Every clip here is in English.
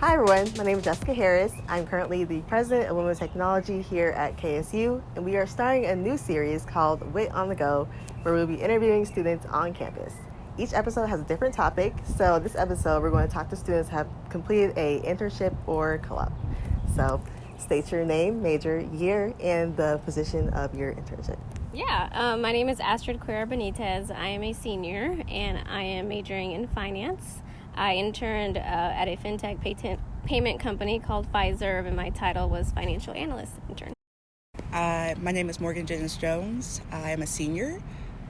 Hi everyone, my name is Jessica Harris. I'm currently the President of Women's Technology here at KSU, and we are starting a new series called WIT On the Go, where we'll be interviewing students on campus. Each episode has a different topic, so this episode we're going to talk to students who have completed a internship or co-op. So state your name, major, year, and the position of your internship. My name is Astrid Cuera Benitez. I am a senior, and I am majoring in finance. I interned at a fintech payment company called Fiserv, and my title was financial analyst intern. My name is Morgan Jennings Jones. I am a senior.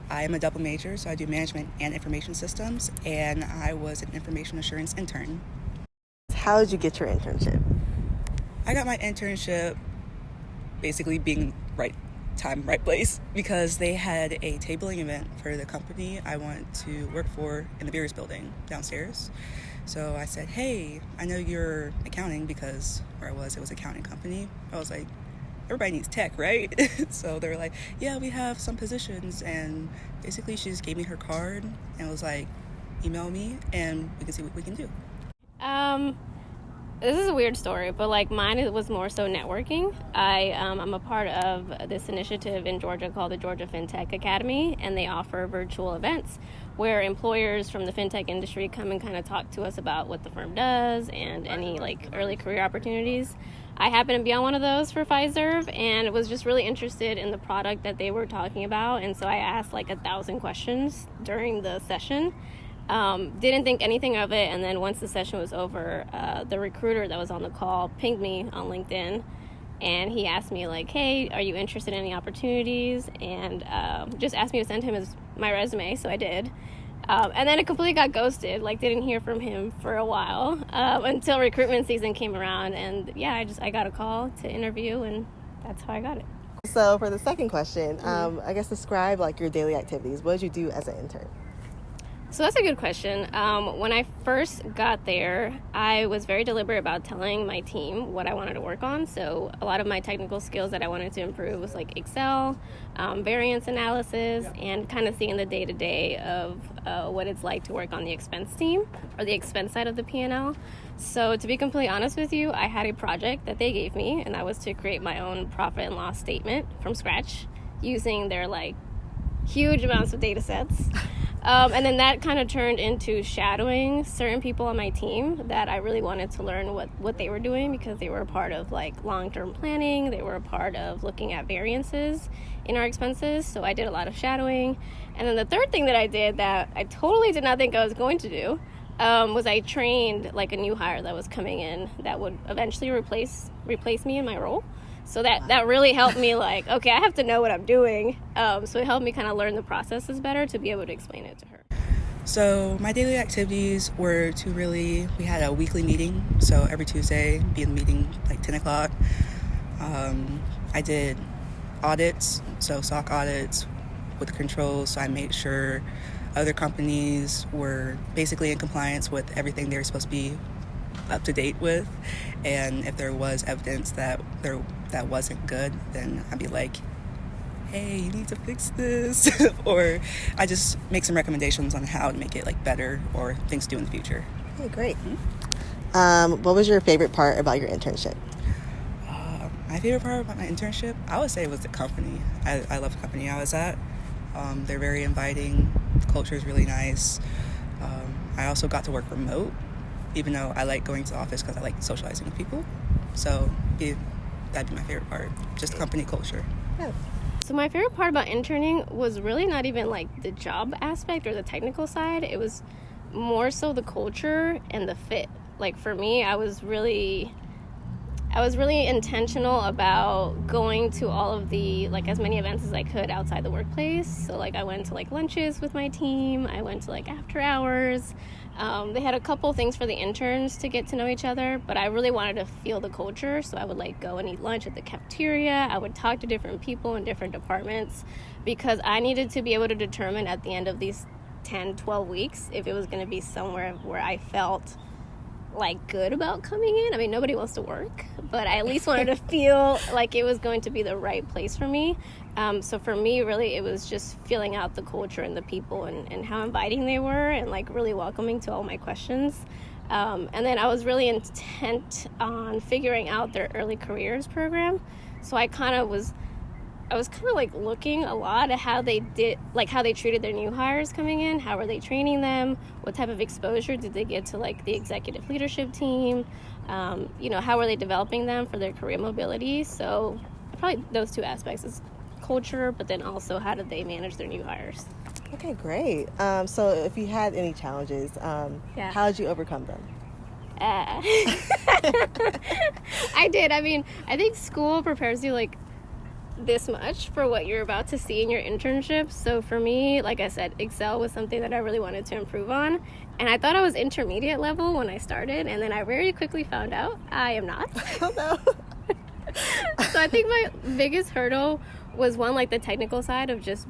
I am a double major, so I do management and information systems, and I was an information assurance intern. How did you get your internship? I got my internship basically being right time, right place, because they had a tabling event for the company I want to work for in the Beers building downstairs. So I said, hey, I know you're accounting, because where I was, it was an accounting company. I was like, everybody needs tech, right? So they were like, yeah, we have some positions. And basically she just gave me her card and was like, email me and we can see what we can do. This is a weird story, but mine, it was more so networking. I'm a part of this initiative in Georgia called the Georgia FinTech Academy, and they offer virtual events where employers from the fintech industry come and kind of talk to us about what the firm does and any early career opportunities. I happened to be on one of those for Fiserv and was just really interested in the product that they were talking about, and so I asked 1,000 questions during the session. Didn't think anything of it, and then once the session was over, the recruiter that was on the call pinged me on LinkedIn, and he asked me hey, are you interested in any opportunities, and just asked me to send him my resume, so I did. And then it completely got ghosted, didn't hear from him for a while, until recruitment season came around, and I got a call to interview, and that's how I got it. So for the second question, I guess describe your daily activities. What did you do as an intern? So that's a good question. When I first got there, I was very deliberate about telling my team what I wanted to work on. So a lot of my technical skills that I wanted to improve was Excel, variance analysis, and kind of seeing the day-to-day of what it's like to work on the expense team or the expense side of the P&L. So to be completely honest with you, I had a project that they gave me, and that was to create my own profit and loss statement from scratch using their huge amounts of data sets. And then that kind of turned into shadowing certain people on my team that I really wanted to learn what they were doing, because they were a part of long-term planning. They were a part of looking at variances in our expenses. So I did a lot of shadowing. And then the third thing that I did that I totally did not think I was going to do was I trained a new hire that was coming in that would eventually replace me in my role. So that really helped me okay, I have to know what I'm doing. So it helped me kind of learn the processes better to be able to explain it to her. So my daily activities were we had a weekly meeting. So every Tuesday, be in the meeting 10 o'clock. I did audits, so SOC audits with the controls. So I made sure other companies were basically in compliance with everything they were supposed to be up to date with, and if there was evidence that wasn't good, then I'd be like, hey, you need to fix this. Or I just make some recommendations on how to make it better or things to do in the future. Okay, great. What was your favorite part about your internship? My favorite part about my internship, I would say, was the company. I love the company I was at. They're very inviting. The culture is really nice. I also got to work remote, even though I like going to the office because I like socializing with people. So that'd be my favorite part, just company culture. Yeah. So my favorite part about interning was really not even the job aspect or the technical side. It was more so the culture and the fit. For me, I was really intentional about going to all of the as many events as I could outside the workplace. So I went to lunches with my team. I went to after hours. They had a couple things for the interns to get to know each other, but I really wanted to feel the culture. So I would go and eat lunch at the cafeteria. I would talk to different people in different departments, because I needed to be able to determine at the end of these 10, 12 weeks if it was going to be somewhere where I felt good about coming in. I mean, nobody wants to work, but I at least wanted to feel like it was going to be the right place for me. So for me, really, it was just feeling out the culture and the people and how inviting they were, and really welcoming to all my questions. And then I was really intent on figuring out their early careers program. So I was kind of like looking a lot at how they treated their new hires coming in. How were they training them? What type of exposure did they get to like the executive leadership team? How were they developing them for their career mobility? So probably those two aspects is culture, but then also how did they manage their new hires? Okay, great. So if you had any challenges, how did you overcome them? I did. I mean, I think school prepares you like this much for what you're about to see in your internship. So for me, like I said, Excel was something that I really wanted to improve on. And I thought I was intermediate level when I started, and then I very quickly found out I am not. Oh, no. So I think my biggest hurdle was one, like the technical side of just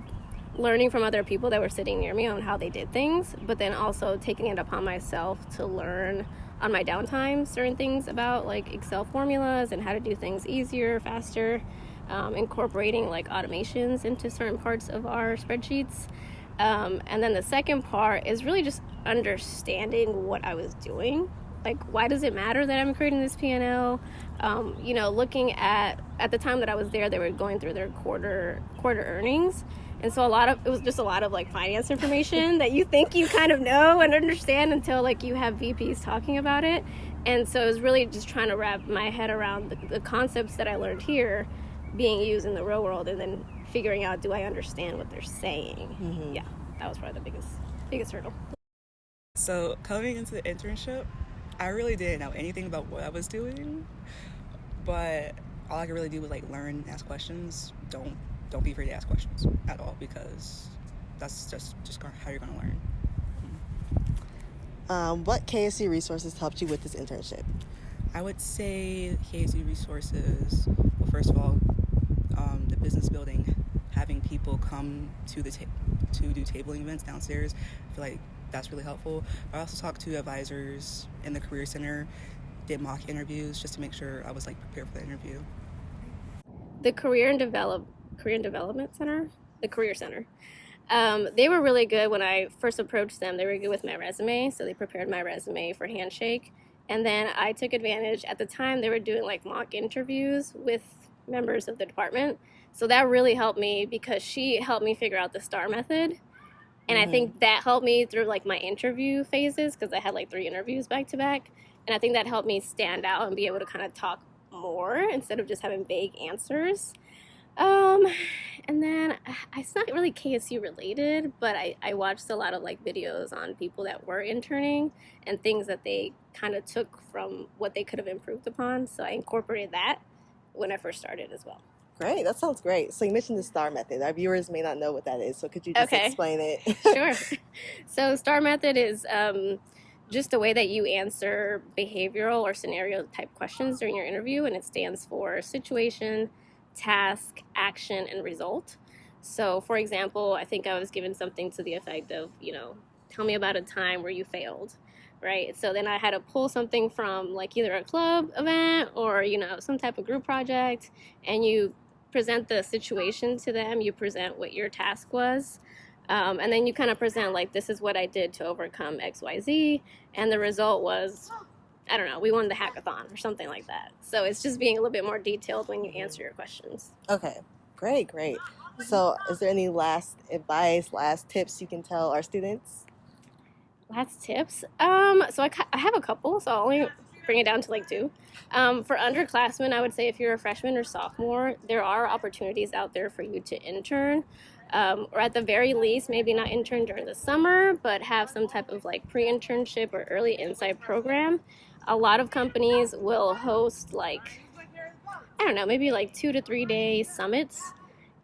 learning from other people that were sitting near me on how they did things, but then also taking it upon myself to learn on my downtime certain things about like Excel formulas and how to do things easier, faster, incorporating like automations into certain parts of our spreadsheets. And then the second part is really just understanding what I was doing. Like, why does it matter that I'm creating this P&L? Looking at the time that I was there, they were going through their quarter earnings. And so it was just a lot of like finance information that you think you kind of know and understand until like you have VPs talking about it. And so it was really just trying to wrap my head around the concepts that I learned here being used in the real world, and then figuring out, do I understand what they're saying? Mm-hmm. Yeah, that was probably the biggest hurdle. So coming into the internship, I really didn't know anything about what I was doing, but all I could really do was like learn and ask questions. Don't be afraid to ask questions at all, because that's just how you're going to learn. What KSU resources helped you with this internship? I would say KSU resources, well, first of all, the business building, having people come to to do tabling events downstairs. I feel like that's really helpful. I also talked to advisors in the Career Center, did mock interviews just to make sure I was like prepared for the interview. The Career Development Center, the Career Center. They were really good when I first approached them. They were good with my resume, so they prepared my resume for Handshake. And then I took advantage. At the time, they were doing like mock interviews with members of the department. So that really helped me, because she helped me figure out the STAR method. And I think that helped me through like my interview phases, because I had like 3 interviews back to back. And I think that helped me stand out and be able to kind of talk more instead of just having vague answers. And then it's not really KSU related, but I watched a lot of like videos on people that were interning and things that they kind of took from what they could have improved upon. So I incorporated that when I first started as well. Great, that sounds great. So you mentioned the STAR method. Our viewers may not know what that is, so could you just explain it? Sure. So STAR method is just a way that you answer behavioral or scenario type questions during your interview, and it stands for situation, task, action, and result. So for example, I think I was given something to the effect of, tell me about a time where you failed, right? So then I had to pull something from like either a club event or, some type of group project, and you present the situation to them, you present what your task was, and then you kind of present like, this is what I did to overcome XYZ, and the result was, I don't know, we won the hackathon or something like that. So it's just being a little bit more detailed when you answer your questions. Okay, great. So is there any last advice, last tips you can tell our students? Last tips? So I have a couple, so I'll only bring it down to like 2. For underclassmen, I would say if you're a freshman or sophomore, there are opportunities out there for you to intern. Or at the very least, maybe not intern during the summer, but have some type of like pre-internship or early insight program. A lot of companies will host like, I don't know, maybe like 2 to 3 day summits,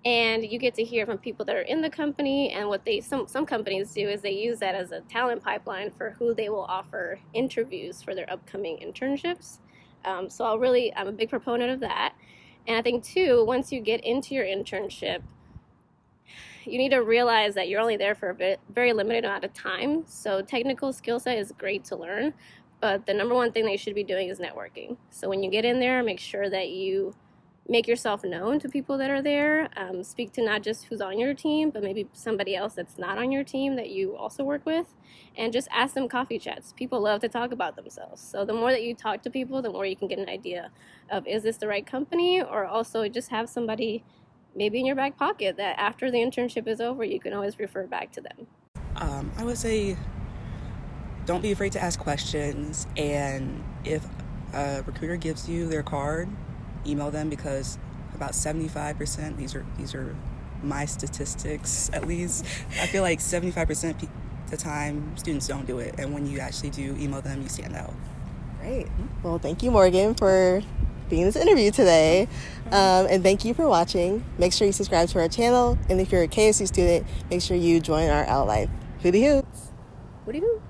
and you get to hear from people that are in the company. And what some companies do is they use that as a talent pipeline for who they will offer interviews for their upcoming internships. So I'm a big proponent of that. And I think too, once you get into your internship, you need to realize that you're only there for a very limited amount of time. So technical skill set is great to learn, but the number one thing that you should be doing is networking. So when you get in there, make sure that you make yourself known to people that are there. Speak to not just who's on your team, but maybe somebody else that's not on your team that you also work with, and just ask them coffee chats. People love to talk about themselves. So the more that you talk to people, the more you can get an idea of, is this the right company? Or also just have somebody maybe in your back pocket that after the internship is over, you can always refer back to them. I would say don't be afraid to ask questions, and if a recruiter gives you their card, email them, because about 75%, these are my statistics at least, I feel like 75% of the time students don't do it, and when you actually do email them, you stand out. Great. Well, thank you, Morgan, for being in this interview today. And thank you for watching. Make sure you subscribe to our channel, and if you're a KSU student, make sure you join our Outlife. Hootie hoots. What do you do?